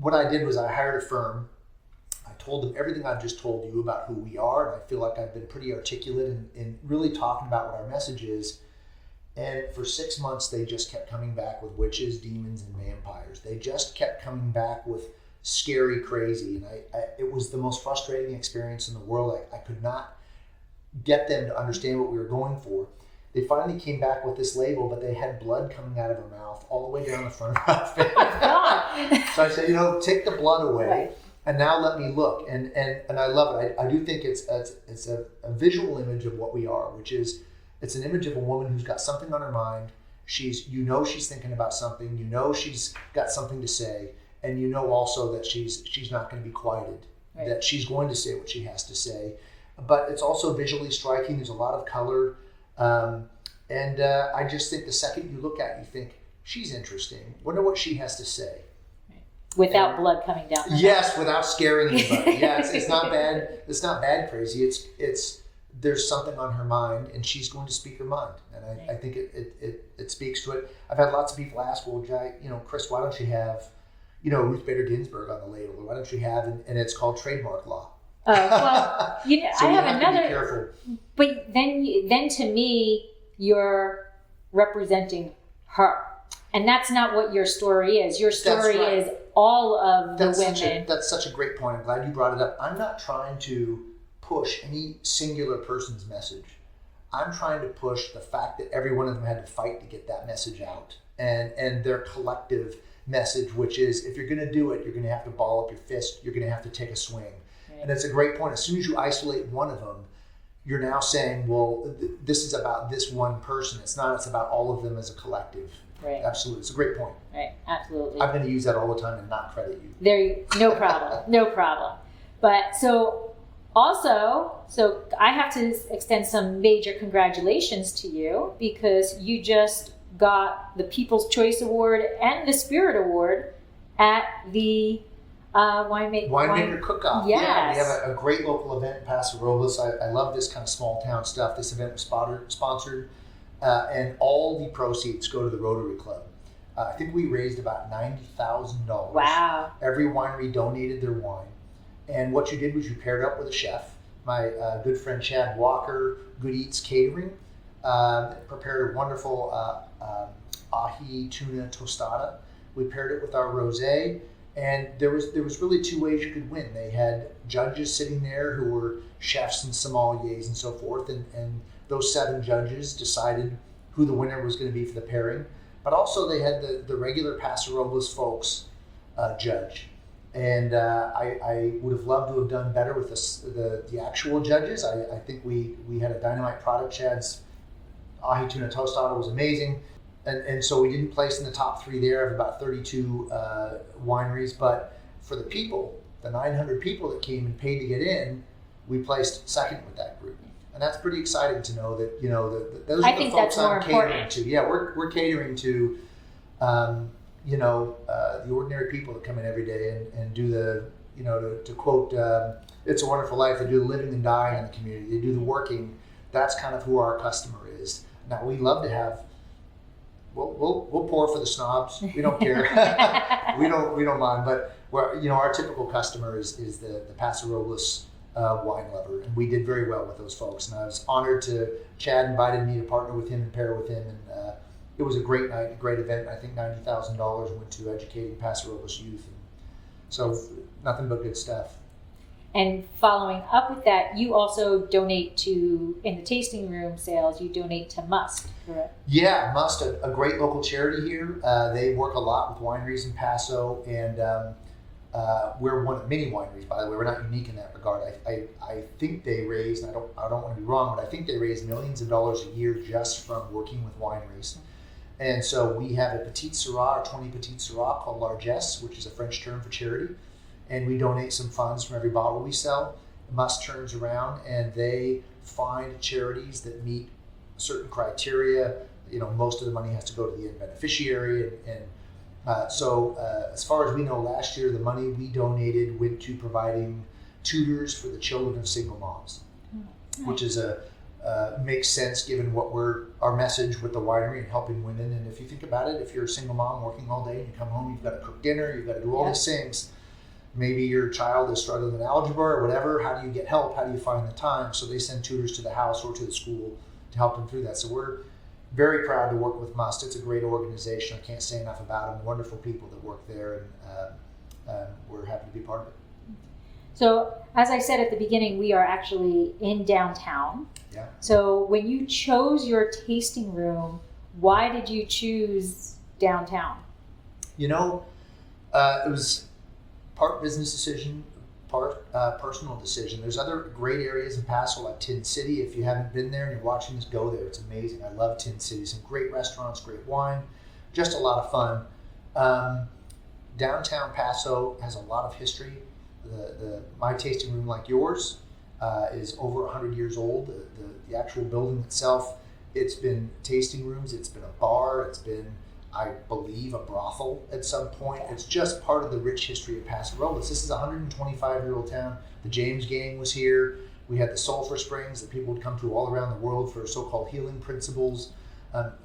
What I did was I hired a firm. I told them everything I've just told you about who we are, and I feel like I've been pretty articulate in really talking about what our message is. And for 6 months, they just kept coming back with witches, demons, and vampires. They just kept coming back with scary, crazy. And it was the most frustrating experience in the world. I could not get them to understand what we were going for. They finally came back with this label, but they had blood coming out of her mouth all the way down the front of her face. So I said, take the blood away. Right. And now let me look. And I love it. I do think it's a visual image of what we are, which is, it's an image of a woman who's got something on her mind. She's thinking about something. She's got something to say, and also that she's not going to be quieted. Right. That she's going to say what she has to say. But it's also visually striking. There's a lot of color, and I just think the second you look at it, you think she's interesting. Wonder what she has to say.
Right. Without blood coming down.
Yes, without scaring anybody. Yeah, it's not bad. It's not bad crazy. It's there's something on her mind, and she's going to speak her mind, and I think it speaks to it. I've had lots of people ask, well, Chris, why don't you have, Ruth Bader Ginsburg on the label, or why don't you have, and it's called trademark law.
Well,
so
I have another.
To be careful.
But then to me, you're representing her, and that's not what your story is. Your story is all of the women.
That's such a great point. I'm glad you brought it up. I'm not trying to push any singular person's message. I'm trying to push the fact that every one of them had to fight to get that message out, and their collective message, which is, if you're going to do it, you're going to have to ball up your fist. You're going to have to take a swing. Right. And it's a great point. As soon as you isolate one of them, you're now saying, well, this is about this one person. It's not. It's about all of them as a collective.
Right.
Absolutely. It's a great point.
Right. Absolutely.
I'm going to use that all the time and not credit you.
No problem. No problem. But also, I have to extend some major congratulations to you, because you just got the People's Choice Award and the Spirit Award at the Winemaker Cook-Off.
Yes. Yeah, we have a great local event in Paso, Robles. I love this kind of small town stuff. This event was sponsored, and all the proceeds go to the Rotary Club. I think we raised about $90,000.
Wow. Every
winery donated their wine. And what you did was you paired up with a chef. My good friend Chad Walker, Good Eats Catering, prepared a wonderful ahi tuna tostada. We paired it with our rosé, and there was really two ways you could win. They had judges sitting there who were chefs and sommeliers and so forth, and those 7 judges decided who the winner was going to be for the pairing. But also they had the regular Paso Robles folks judge. And I would have loved to have done better with the actual judges. I think we had a dynamite product. Chad's ahi tuna tostada was amazing. And so we didn't place in the top 3 there of about 32 wineries. But for the people, the 900 people that came and paid to get in, we placed second with that group. And that's pretty exciting to know that, those are the folks I'm catering to. Yeah, we're catering to the ordinary people that come in every day and do the, to quote It's a Wonderful Life, they do the living and dying in the community. They do the working. That's kind of who our customer is. Now, we love to have, we'll pour for the snobs. We don't care. we don't mind. But our typical customer is the Paso Robles wine lover, and we did very well with those folks. And I was honored Chad invited me to partner with him and pair with him, and it was a great night, a great event. I think $90,000 went to educating Paso Robles youth. And so nothing but good stuff.
And following up with that, you also donate to, in the tasting room sales, you donate to Must, correct?
Yeah, Must, a great local charity here. They work a lot with wineries in Paso, and we're one of many wineries, by the way. We're not unique in that regard. I think they raise, and I don't want to be wrong, but I think they raise millions of dollars a year just from working with wineries. And so we have a Petite Syrah, or 20 Petite Syrah, called Largesse, which is a French term for charity. And we donate some funds from every bottle we sell. Must turns around and they find charities that meet certain criteria. You know, most of the money has to go to the end beneficiary. So as far as we know, last year the money we donated went to providing tutors for the children of single moms, which is makes sense given what our message with the winery and helping women. And if you think about it, if you're a single mom working all day and you come home, you've got to cook dinner, you've got to do all these things. Maybe your child is struggling with algebra or whatever. How do you get help? How do you find the time? So they send tutors to the house or to the school to help them through that. So we're very proud to work with Must. It's a great organization. I can't say enough about them. Wonderful people that work there, and we're happy to be part of it.
So as I said at the beginning, we are actually in downtown.
Yeah.
So when you chose your tasting room, why did you choose downtown?
You know, it was part business decision, part personal decision. There's other great areas in Paso, like Tin City. If you haven't been there and you're watching this, go there. It's amazing. I love Tin City. Some great restaurants, great wine, just a lot of fun. Downtown Paso has a lot of history. My tasting room, like yours, is over 100 years old. The actual building itself, it's been tasting rooms, it's been a bar, it's been, I believe, a brothel at some point. It's just part of the rich history of Paso Robles. This is a 125-year-old town. The James Gang was here. We had the sulfur springs that people would come to all around the world for so-called healing principles.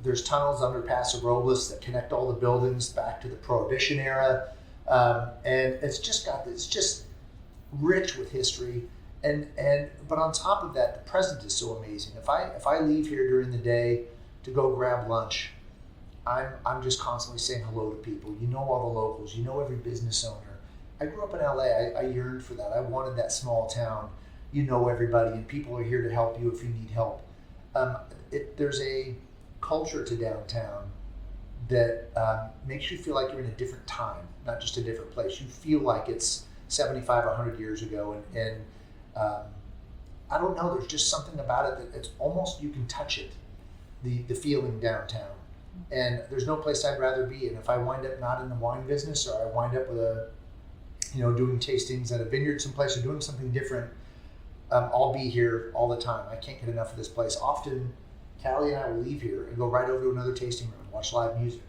There's tunnels under Paso Robles that connect all the buildings back to the Prohibition era. And it's just rich with history. But on top of that, the present is so amazing. If I leave here during the day to go grab lunch, I'm just constantly saying hello to people. You know all the locals. You know every business owner. I grew up in LA. I yearned for that. I wanted that small town. You know everybody, and people are here to help you if you need help. There's a culture to downtown that makes you feel like you're in a different time, not just a different place. You feel like it's 75, 100 years ago, and I don't know, there's just something about it that it's almost, you can touch it, the feeling downtown. And there's no place I'd rather be. And if I wind up not in the wine business, or I wind up with doing tastings at a vineyard someplace or doing something different, I'll be here all the time. I can't get enough of this place. Often, Callie and I will leave here and go right over to another tasting room and watch live music.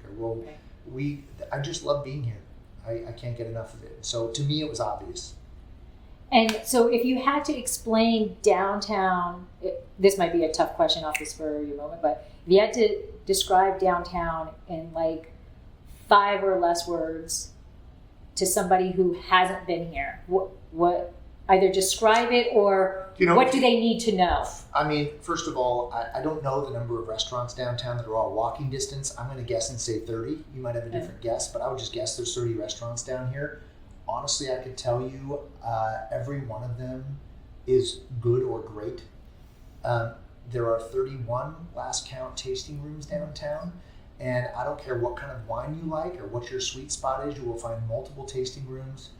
I just love being here. I can't get enough of it. So to me, it was obvious.
And so if you had to explain downtown, this might be a tough question off the spur of your moment, but if you had to describe downtown in like 5 or less words to somebody who hasn't been here, what either describe it or what do they need to know?
I mean, first of all, I don't know the number of restaurants downtown that are all walking distance. I'm going to guess and say 30. You might have a different guess, but I would just guess there's 30 restaurants down here. Honestly, I could tell you every one of them is good or great. There are 31 last count tasting rooms downtown, and I don't care what kind of wine you like or what your sweet spot is, you will find multiple tasting rooms.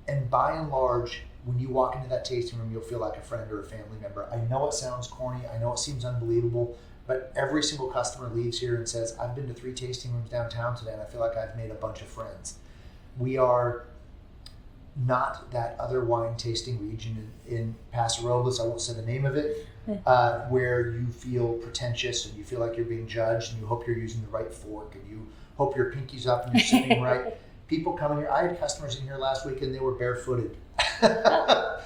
And by and large, when you walk into that tasting room, you'll feel like a friend or a family member. I know it sounds corny, I know it seems unbelievable, but every single customer leaves here and says, I've been to 3 tasting rooms downtown today and I feel like I've made a bunch of friends. We are not that other wine tasting region in Paso Robles, I won't say the name of it, where you feel pretentious and you feel like you're being judged and you hope you're using the right fork and you hope your pinky's up and you're sipping right. People come in here, I had customers in here last week and they were barefooted.
All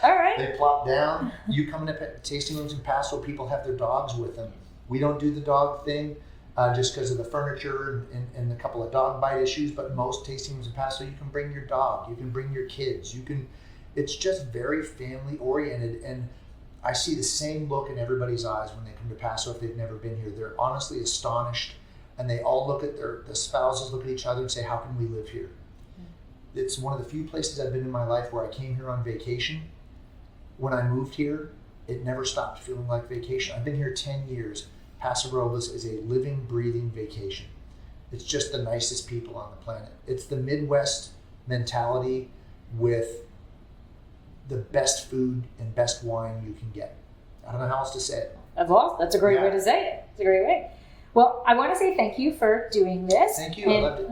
right.
They plop down. You come into tasting rooms in Paso, people have their dogs with them. We don't do the dog thing just because of the furniture and a couple of dog bite issues, but most tasting rooms in Paso, you can bring your dog, you can bring your kids, it's just very family oriented, and I see the same look in everybody's eyes when they come to Paso if they've never been here. They're honestly astonished, and they all look at the spouses look at each other and say, how can we live here? It's one of the few places I've been in my life where I came here on vacation when I moved here, it never stopped feeling like vacation. I've been here 10 years. Paso Robles is a living, breathing vacation. It's just the nicest people on the planet. It's the Midwest mentality with the best food and best wine you can get. I don't know how else to say it.
That's a great way to say it. It's a great way. Well, I want to say thank you for doing this.
Thank you. I loved it.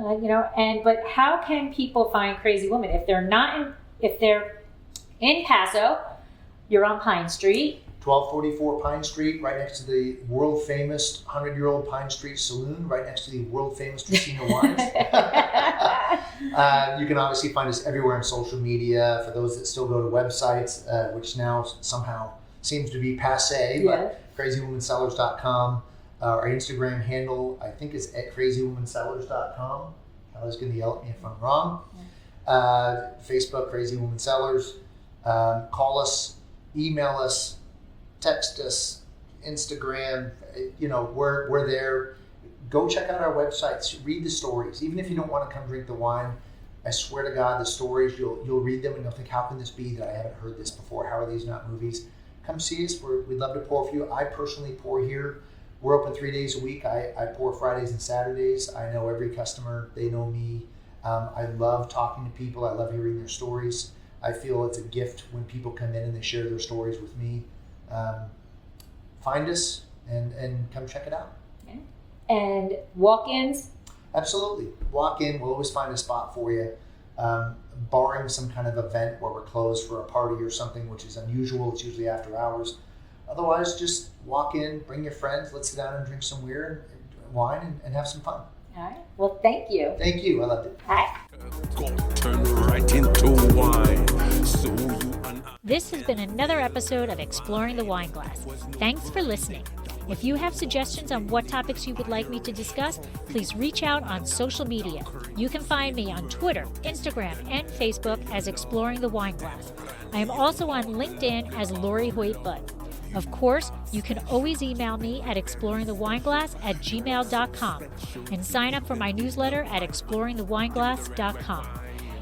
But how can people find Crazy Woman if they're in Paso? You're on Pine Street.
1244 Pine Street, right next to the world famous 100-year-old Pine Street Saloon, right next to the world famous Casino Wines. You can obviously find us everywhere on social media. For those that still go to websites, which now somehow seems to be passé, but crazywomancellars.com. Our Instagram handle, I think, is at crazywomancellars.com. Kelly's going to yell at me if I'm wrong. Facebook, Crazy Woman Cellars. Call us, email us, text us, Instagram. We're there. Go check out our websites. Read the stories. Even if you don't want to come drink the wine, I swear to God, the stories, you'll read them and you'll think, how can this be that I haven't heard this before? How are these not movies? Come see us. We'd love to pour for you. I personally pour here. We're open 3 days a week. I pour Fridays and Saturdays. I know every customer. They know me. I love talking to people. I love hearing their stories. I feel it's a gift when people come in and they share their stories with me. Find us and come check it out.
Okay. And walk-ins?
Absolutely. Walk in. We'll always find a spot for you. Barring some kind of event where we're closed for a party or something, which is unusual. It's usually after hours. Otherwise, just walk in, bring your friends. Let's sit down and drink some wine and have some fun.
All right. Well, thank you.
Thank you. I loved it.
Hi.
Turn right into wine.
This has been another episode of Exploring the Wine Glass. Thanks for listening. If you have suggestions on what topics you would like me to discuss, please reach out on social media. You can find me on Twitter, Instagram, and Facebook as Exploring the Wine Glass. I am also on LinkedIn as Lori Hoyt Budd. Of course, you can always email me at exploringthewineglass@gmail.com and sign up for my newsletter at exploringthewineglass.com.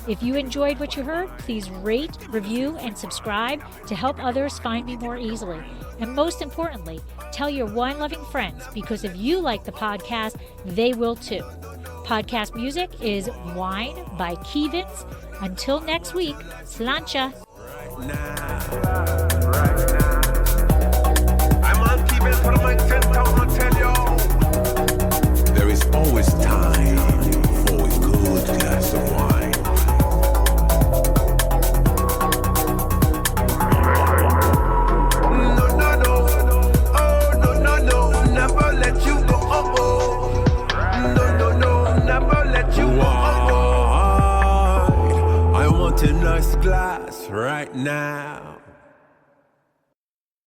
If you enjoyed what you heard, please rate, review, and subscribe to help others find me more easily. And most importantly, tell your wine-loving friends, because if you like the podcast, they will too. Podcast music is Wine by Kevins. Until next week, slancha.
I'm on TV for the mic 10,000 tell you. There is always time for a good glass of wine. Never let you go. Never let you go. I want a nice glass right now.